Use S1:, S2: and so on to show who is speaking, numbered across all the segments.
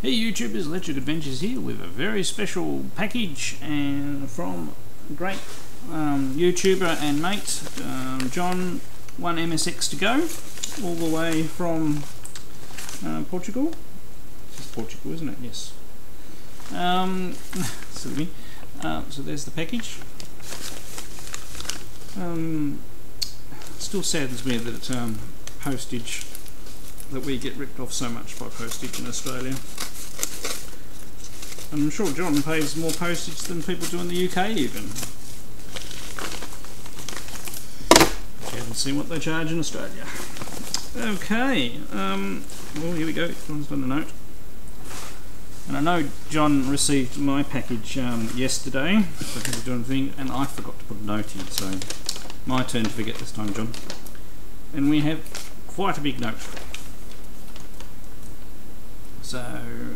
S1: Hey YouTubers, Electric Adventures here with a very special package and from a great YouTuber and mate, John, 1msx2go, all the way from Portugal. It's Portugal, isn't it? Yes. Silly. So there's the package. Still saddens me that postage, that we get ripped off so much by postage in Australia. And I'm sure John pays more postage than people do in the UK even. I haven't seen what they charge in Australia. Okay, well here we go, John's done the note. And I know John received my package yesterday, so I had to do anything, and I forgot to put a note in, so my turn to forget this time, John. And we have quite a big note. So,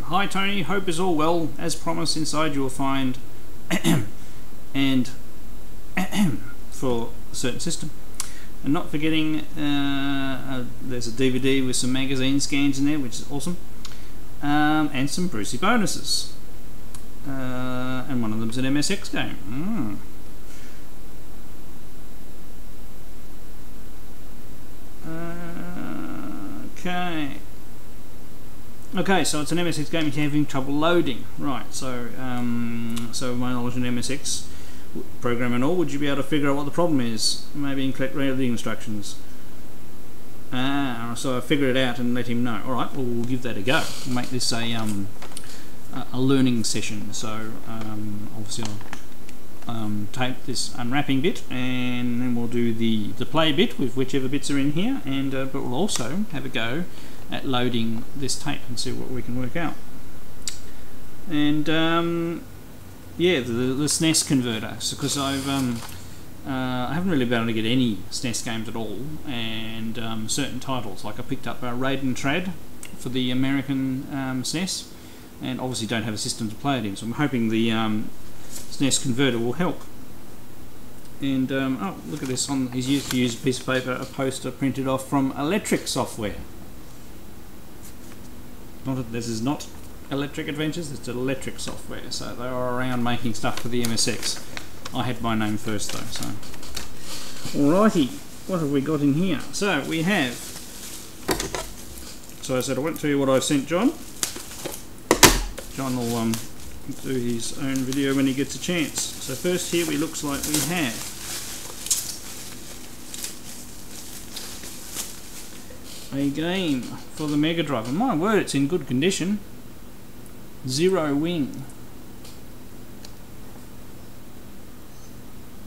S1: hi Tony, hope is all well. As promised, inside you will find and for a certain system. And not forgetting, there's a DVD with some magazine scans in there, which is awesome. And some Brucey bonuses. And one of them's an MSX game. Okay, so it's an MSX game. You're having trouble loading, right? So, so my knowledge in MSX program and all, would you be able to figure out what the problem is? Maybe incorrect loading instructions. So I figure it out and let him know. All right, well we'll give that a go. We'll make this a learning session. So obviously I'll tape this unwrapping bit, and then we'll do the play bit with whichever bits are in here, and but we'll also have a go at loading this tape and see what we can work out. And yeah, the SNES converter, because I haven't really been able to get any SNES games at all, and certain titles, like I picked up Raid and Trad for the American SNES, and obviously don't have a system to play it in, so I'm hoping the SNES converter will help. And oh, look at this, he's used to use a piece of paper, a poster printed off from Electric Software. This is not Electric Adventures, it's Electric Software, so they are around making stuff for the MSX. I had my name first though, so. Alrighty, what have we got in here? So we have, so I said I won't tell you what I sent John. John will do his own video when he gets a chance. So first here we looks like we have a game for the Mega Drive, and my word, it's in good condition. Zero Wing.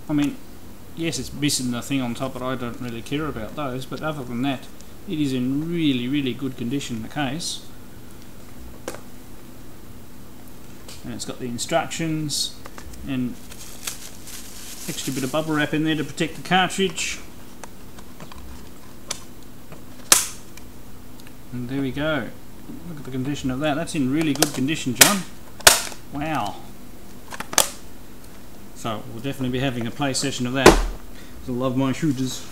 S1: I mean, yes, it's missing the thing on top, but I don't really care about those, but other than that, it is in really good condition, the case. And it's got the instructions and extra bit of bubble wrap in there to protect the cartridge. And there we go. Look at the condition of that. That's in really good condition, John. Wow. So we'll definitely be having a play session of that. I love my shooters.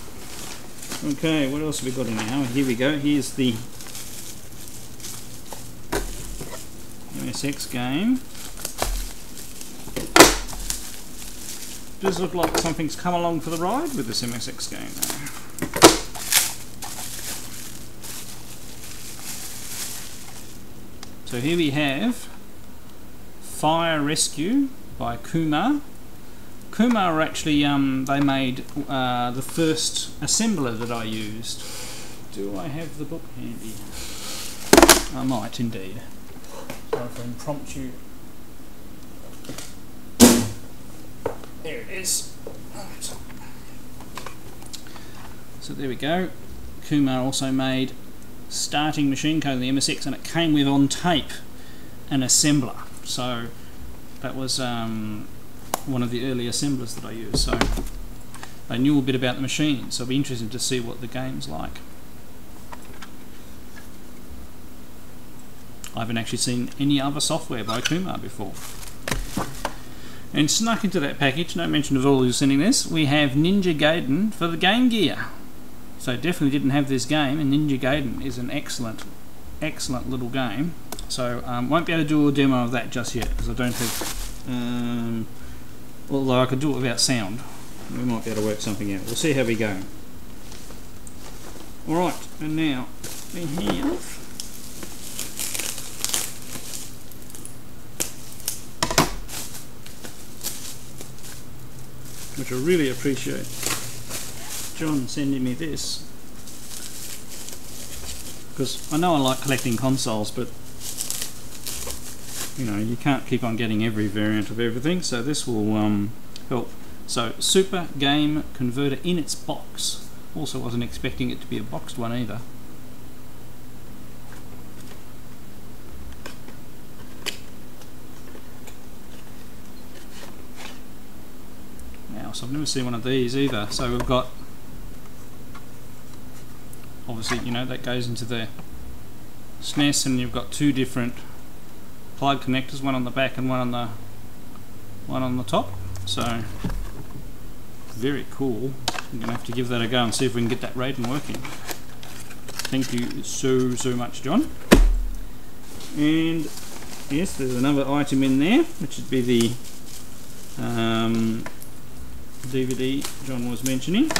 S1: Okay, what else have we got in now? Here we go. Here's the MSX game. Does look like something's come along for the ride with this MSX game though. So here we have Fire Rescue by Kumar. Kumar are actually, they made the first assembler that I used. Do I have the book handy? I might indeed. Sorry for impromptu. There it is. Right. So there we go. Kumar also made starting machine code in the MSX, and it came with on tape an assembler. So that was one of the early assemblers that I used. So I knew a bit about the machine, so it'll be interesting to see what the game's like. I haven't actually seen any other software by Kumar before. And snuck into that package, no mention of all who's sending this, we have Ninja Gaiden for the Game Gear. So definitely didn't have this game, and Ninja Gaiden is an excellent excellent little game. So won't be able to do a demo of that just yet because I don't have, although I could do it without sound. We might be able to work something out. We'll see how we go. Alright, and now we have which I really appreciate John sending me this, because I know I like collecting consoles, but you know, you can't keep on getting every variant of everything, so this will help. So, Super Game Converter in its box. Also wasn't expecting it to be a boxed one either. So I've never seen one of these either. So we've got, obviously, you know, that goes into the SNES, and you've got two different plug connectors, one on the back and one on the top. So very cool. I'm gonna have to give that a go and see if we can get that rating working. Thank you so much, John. And yes, there's another item in there, which would be the DVD John was mentioning.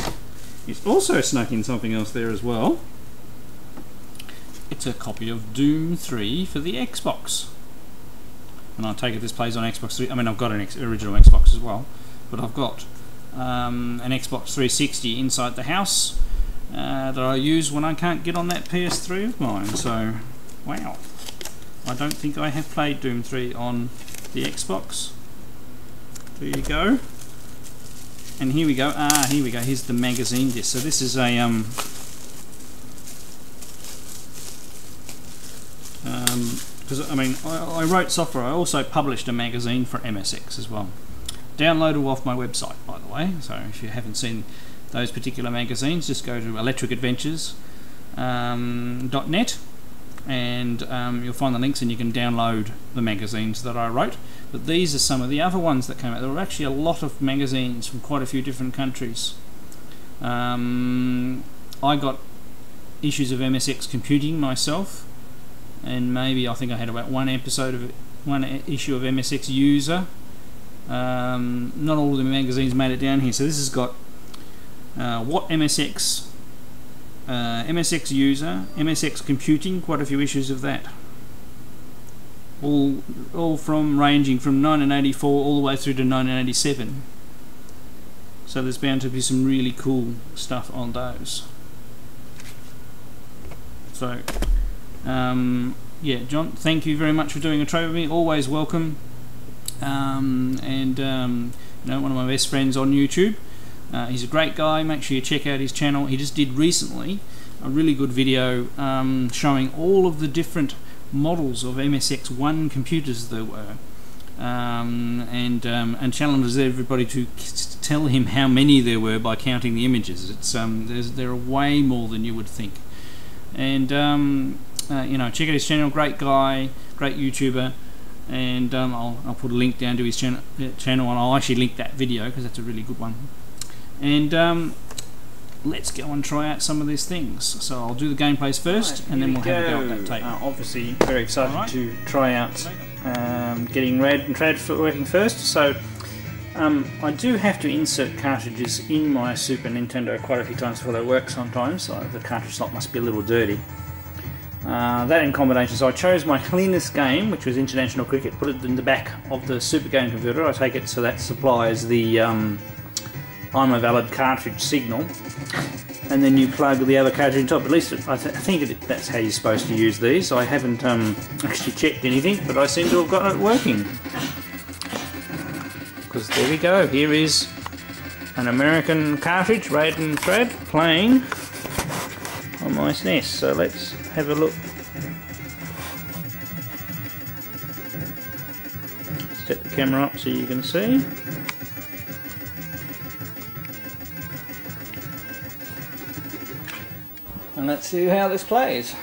S1: He's also snuck in something else there as well. It's a copy of Doom 3 for the Xbox. And I take it this plays on Xbox 3. I mean, I've got an original Xbox as well, but I've got an Xbox 360 inside the house that I use when I can't get on that PS3 of mine. So, wow. I don't think I have played Doom 3 on the Xbox. There you go. And here we go. Here we go. Here's the magazine disc. So this is a because I mean I wrote software. I also published a magazine for MSX as well. Downloadable off my website, by the way. So if you haven't seen those particular magazines, just go to electricadventures.net and you'll find the links, and you can download the magazines that I wrote. But these are some of the other ones that came out. There were actually a lot of magazines from quite a few different countries. I got issues of MSX Computing myself, and maybe I think I had about one issue of MSX User. Not all of the magazines made it down here. So this has got what MSX, MSX User, MSX Computing, quite a few issues of that. All from ranging from 1984 all the way through to 1987. So there's bound to be some really cool stuff on those. So yeah, John, thank you very much for doing a trade with me. Always welcome. You know, one of my best friends on YouTube. He's a great guy. Make sure you check out his channel. He just did recently a really good video showing all of the different models of MSX1 computers there were, and challenges everybody to tell him how many there were by counting the images. It's there are way more than you would think. And you know, check out his channel. Great guy, great YouTuber. And I'll put a link down to his channel, and I'll actually link that video because that's a really good one. And let's go and try out some of these things. So I'll do the gameplays first, and then we'll have a go at that tape. Obviously, very excited to try out getting RAD and TRAD working first. So I do have to insert cartridges in my Super Nintendo quite a few times before they work sometimes. So the cartridge slot must be a little dirty. That in combination, so I chose my cleanest game, which was International Cricket, put it in the back of the Super Game Converter. I take it so that supplies the I'm a valid cartridge signal, and then you plug the other cartridge on top. At least I think that's how you're supposed to use these. I haven't actually checked anything, but I seem to have got it working. Because there we go, here is an American cartridge, RAD and TRAD, playing on my SNES. So let's have a look. Set the camera up so you can see. And let's see how this plays.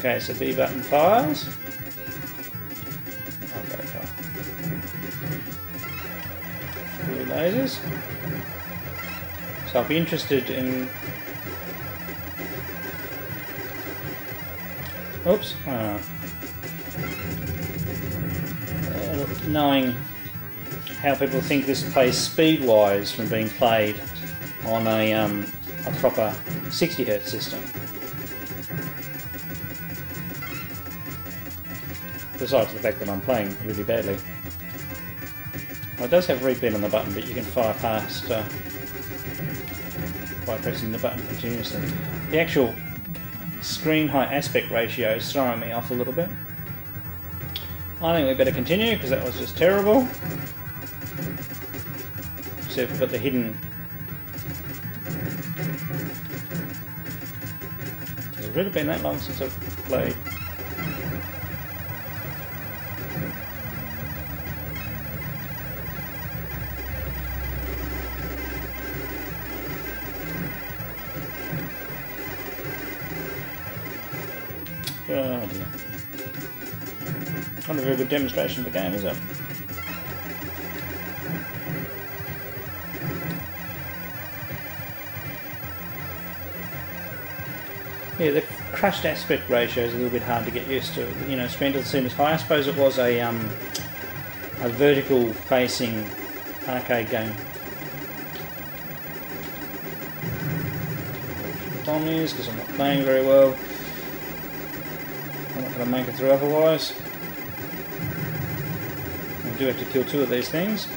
S1: Okay, so B button fires. I'll go for blue lasers. So I'll be interested in... Oops. Knowing how people think this plays speed-wise from being played on a proper 60 Hz system. Besides the fact that I'm playing really badly. Well, it does have repeat on the button, but you can fire past by pressing the button continuously. The actual screen height aspect ratio is throwing me off a little bit. I think we better continue because that was just terrible. See if we've got the hidden... Has it really been that long since I've played? Oh dear. Not a very good demonstration of the game, is it? Yeah, the crushed aspect ratio is a little bit hard to get used to. You know, screen doesn't seem as high. I suppose it was a vertical facing arcade game. The bomb is because I'm not playing very well. I'm not going to make it through otherwise. I do have to kill 2 of these things.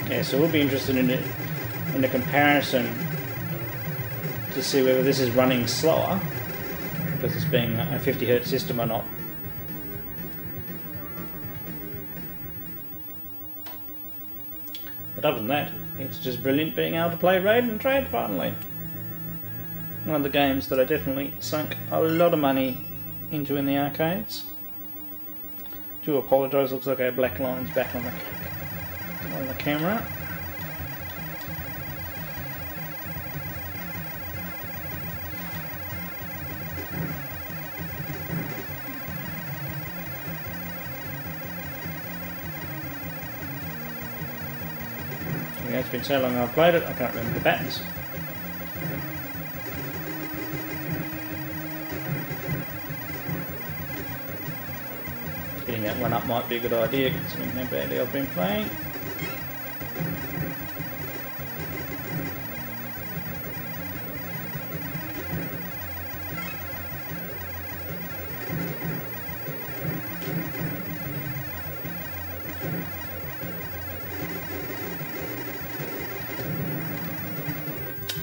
S1: Yeah, so we'll be interested in it in the comparison to see whether this is running slower because it's being a 50 Hz system or not. But other than that, it's just brilliant being able to play Raid and Trade finally. One of the games that I definitely sunk a lot of money into in the arcades. Do apologise, looks like our black line's back on the camera. It's been so long I've played it, I can't remember the buttons. Getting that one up might be a good idea considering how badly I've been playing.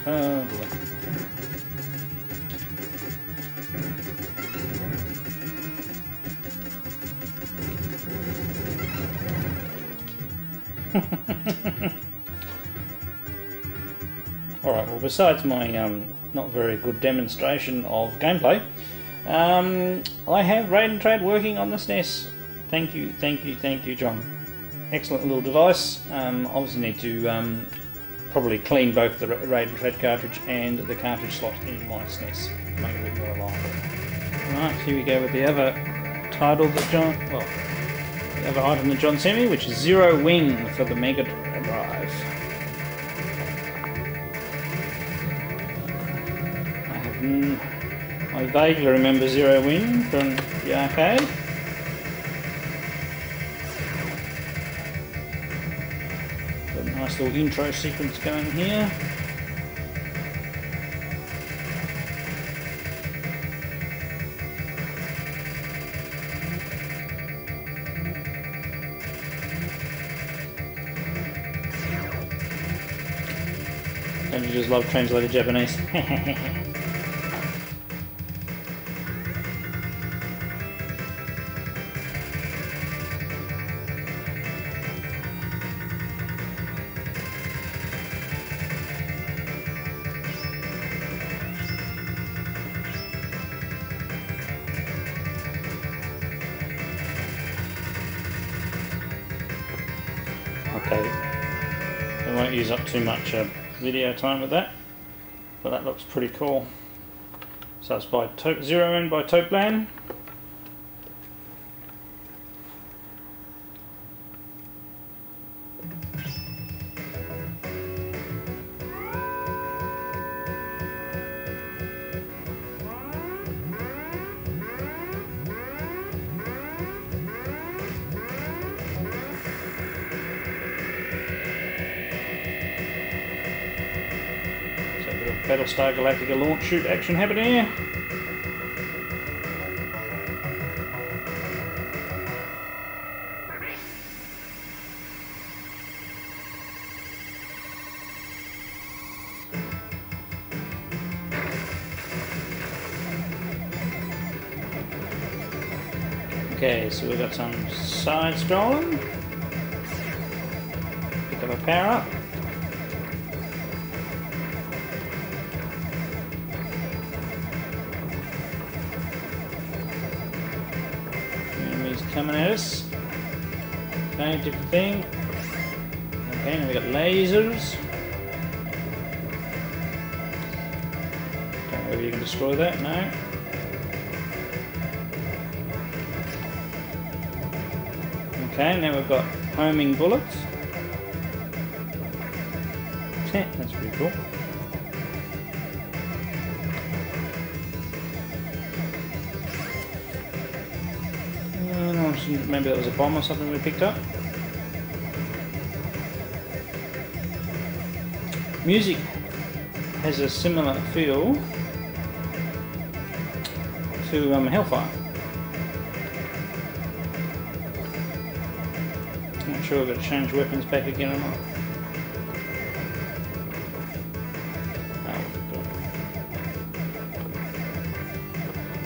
S1: Oh dear. Alright, well besides my not very good demonstration of gameplay, I have Raid and Trade working on the SNES. Thank you, John. Excellent little device. Obviously need to probably clean both the Raid and Trade cartridge and the cartridge slot in my SNES. Make it a bit more reliable. Right, here we go with the other title that the other item that John sent me, which is Zero Wing for the Mega Drive. I vaguely remember Zero Wing from the arcade. Got a nice little intro sequence going here. Don't you just love translated Japanese? Okay, I won't use up too much video time with that, but that looks pretty cool. So it's by Zero In by Toplan. Battlestar Galactica launch shoot action happening here. Okay, so we've got some side scrolling. Pick up a power up. Coming at us. Okay, different thing. Okay, now we got lasers. Don't know whether you can destroy that, no. Okay, now we've got homing bullets. That's pretty cool. Maybe that was a bomb or something we picked up. Music has a similar feel to Hellfire. I'm not sure if I've got to change weapons back again or not.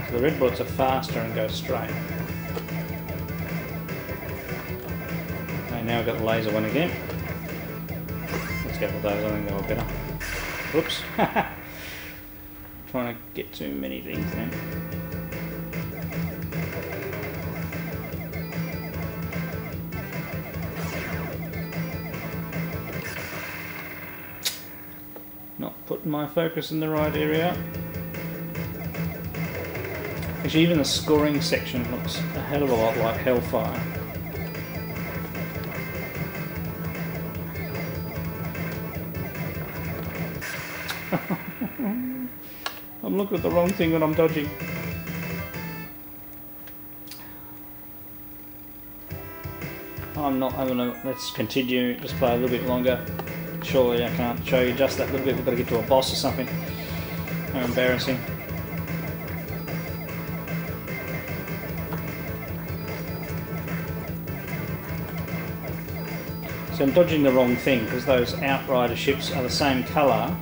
S1: So the red bullets are faster and go straight. Now I've got the laser one again. Let's go with those, I think they're better. Whoops. Trying to get too many things now. Not putting my focus in the right area. Actually, even the scoring section looks a hell of a lot like Hellfire. I'm looking at the wrong thing when I'm dodging. I'm not having a... Let's continue, just play a little bit longer. Surely I can't show you just that little bit. We've got to get to a boss or something. How embarrassing. So I'm dodging the wrong thing because those Outrider ships are the same colour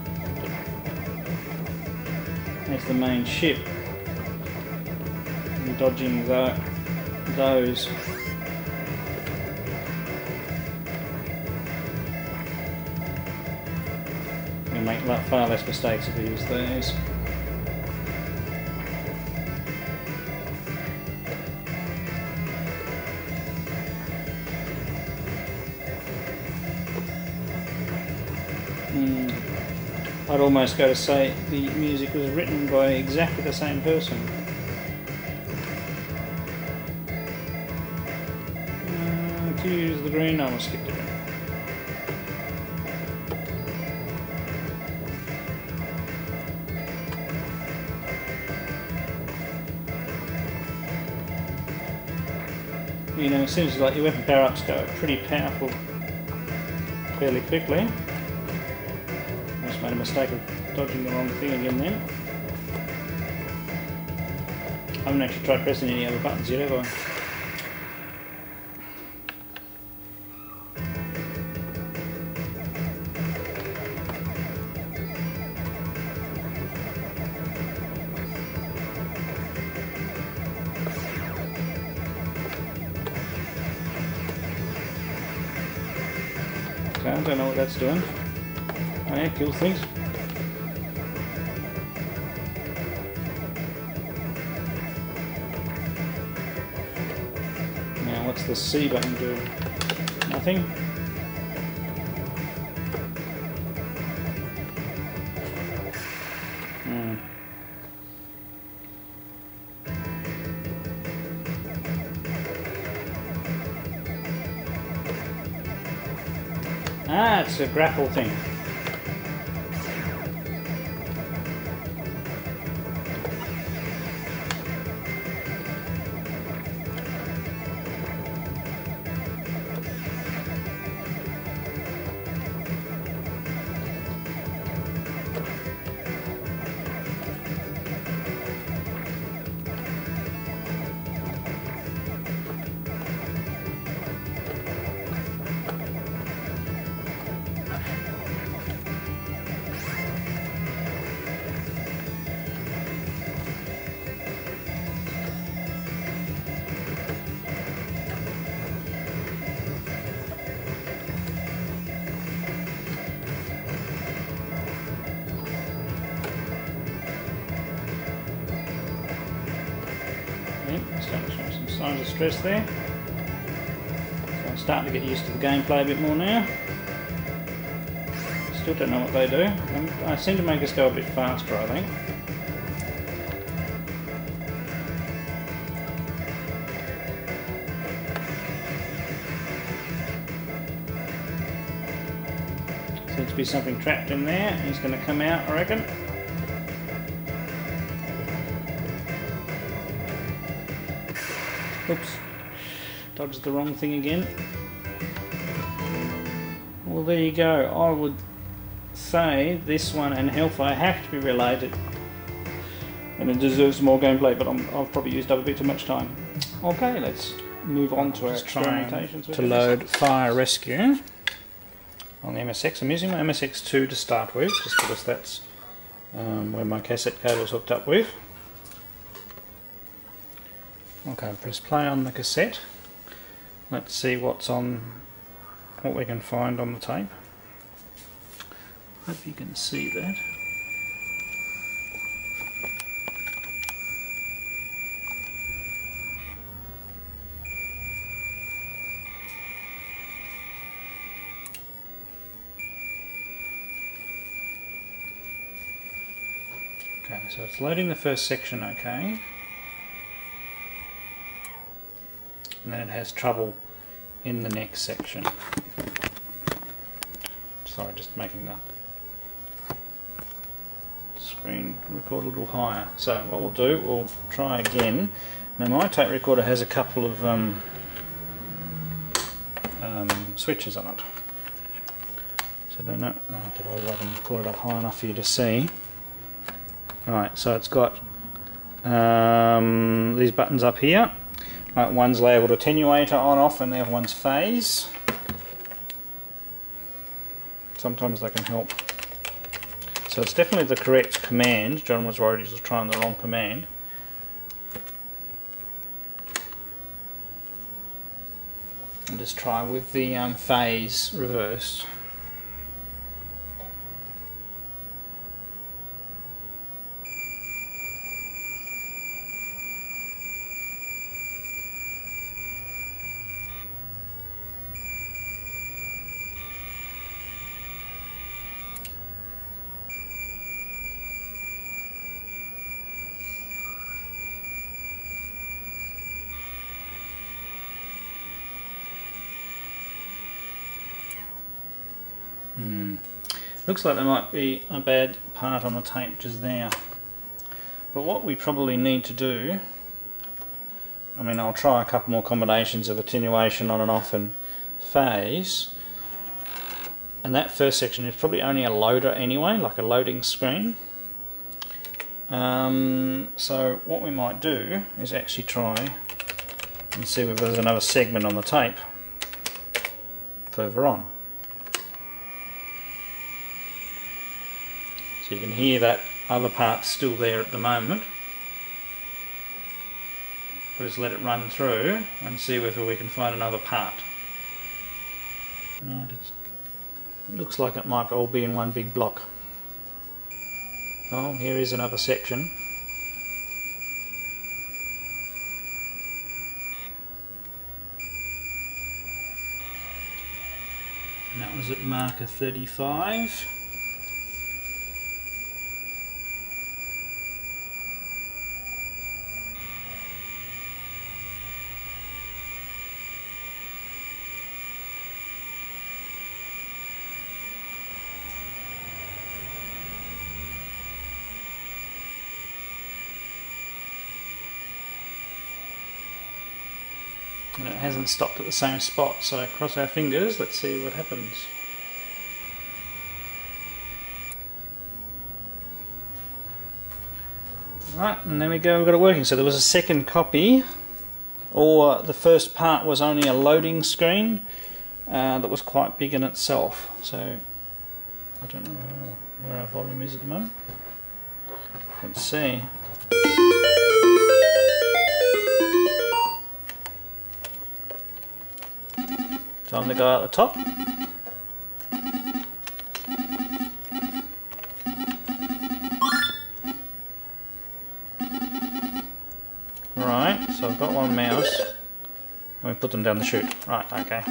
S1: as the main ship. I'm dodging those. You'll make far less mistakes if you use those. I'd almost go to say the music was written by exactly the same person. To use the green, I will skip the green. You know, it seems like your weapon power-ups go pretty powerful fairly quickly. Made a mistake of dodging the wrong thing again then. I haven't actually tried pressing any other buttons yet, have I? Okay, I don't know what that's doing. Oh yeah, kill things. Now what's the C button do? Nothing. Ah, it's a grapple thing. Starting to show some signs of stress there. So I'm starting to get used to the gameplay a bit more now. Still don't know what they do. I seem to make us go a bit faster, I think. Seems to be something trapped in there. He's going to come out, I reckon. Oops, dodged the wrong thing again. Well, there you go. I would say this one and Hellfire have to be related, and it deserves more gameplay, but I've probably used up a bit too much time. Okay, let's move on to our experimentations. To load Fire Rescue on the MSX. I'm using my MSX2 to start with, just because that's where my cassette cable is hooked up with. Okay, press play on the cassette. Let's see what we can find on the tape. Hope you can see that. Okay, so it's loading the first section okay. And then it has trouble in the next section. Sorry, just making the screen record a little higher. So what we'll do, we'll try again. Now my tape recorder has a couple of switches on it. So I don't know, did I record it up high enough for you to see? Right, so it's got these buttons up here. Right, one's labelled attenuator on off and the other one's phase. Sometimes they can help. So it's definitely the correct command. John was worried he was trying the wrong command. And just try with the phase reversed. Looks like there might be a bad part on the tape just there. But what we probably need to do, I mean, I'll try a couple more combinations of attenuation on and off and phase. And that first section is probably only a loader anyway, like a loading screen. So what we might do is actually try and see if there's another segment on the tape further on. So you can hear that other part still there at the moment. We'll just let it run through and see whether we can find another part. Right, it looks like it might all be in one big block. Oh, here is another section. And that was at marker 35. And it hasn't stopped at the same spot, so cross our fingers, let's see what happens. Right, and there we go, we've got it working. So there was a second copy, or the first part was only a loading screen that was quite big in itself. So I don't know where our volume is at the moment. Let's see. Time to go out the top. Right, so I've got one mouse, and we put them down the chute. Right, okay.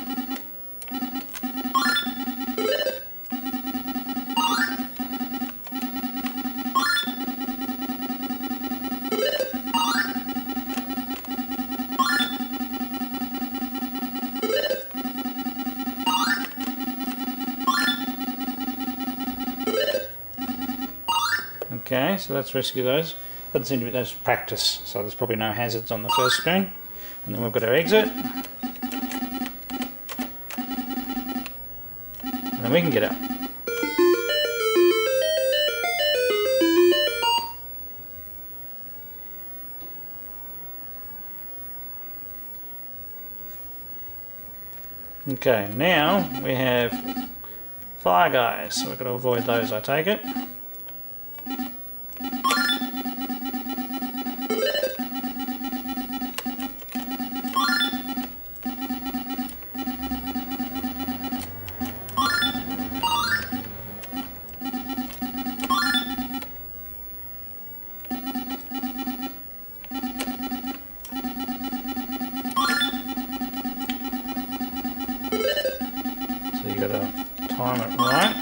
S1: Okay, so let's rescue those. Doesn't seem to be, that's practice, so there's probably no hazards on the first screen. And then we've got our exit. And then we can get out. Okay, now we have fire guys, so we've got to avoid those, I take it. So you got to time it right.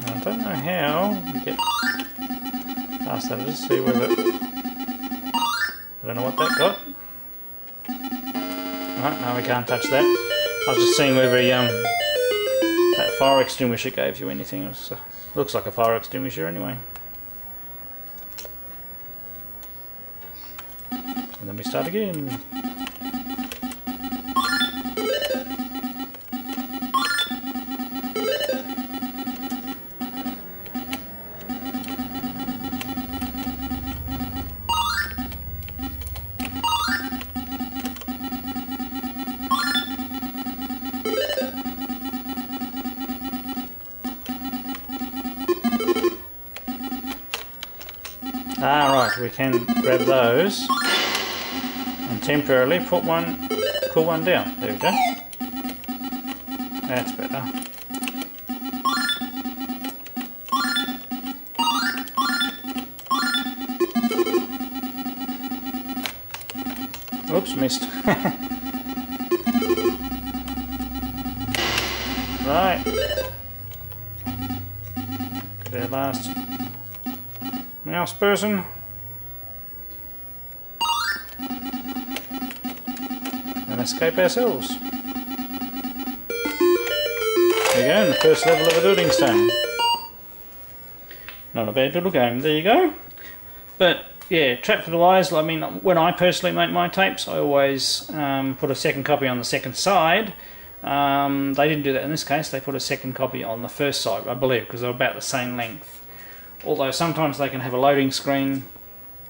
S1: Now, I don't know how you get past that. Just see whether I don't know what that got. Right, no, we can't touch that. I was just seeing whether that fire extinguisher gave you anything. It looks like a fire extinguisher anyway. And then we start again. Ah, right, we can grab those and temporarily pull one down. There we go. That's better. Oops, missed. Right. Get our last mouse person. And escape ourselves. There you go, the first level of a building stone. Not a bad little game, there you go. But yeah, trap for the wires, I mean, when I personally make my tapes, I always put a second copy on the second side. They didn't do that in this case, they put a second copy on the first side, I believe, because they're about the same length. Although sometimes they can have a loading screen,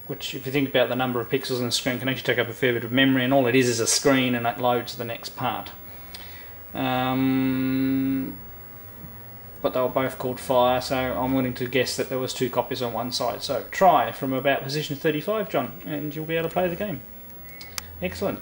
S1: which if you think about the number of pixels on the screen can actually take up a fair bit of memory, and all it is a screen and it loads the next part. But they were both called fire, so I'm willing to guess that there was two copies on one side. So try from about position 35, John, and you'll be able to play the game. Excellent.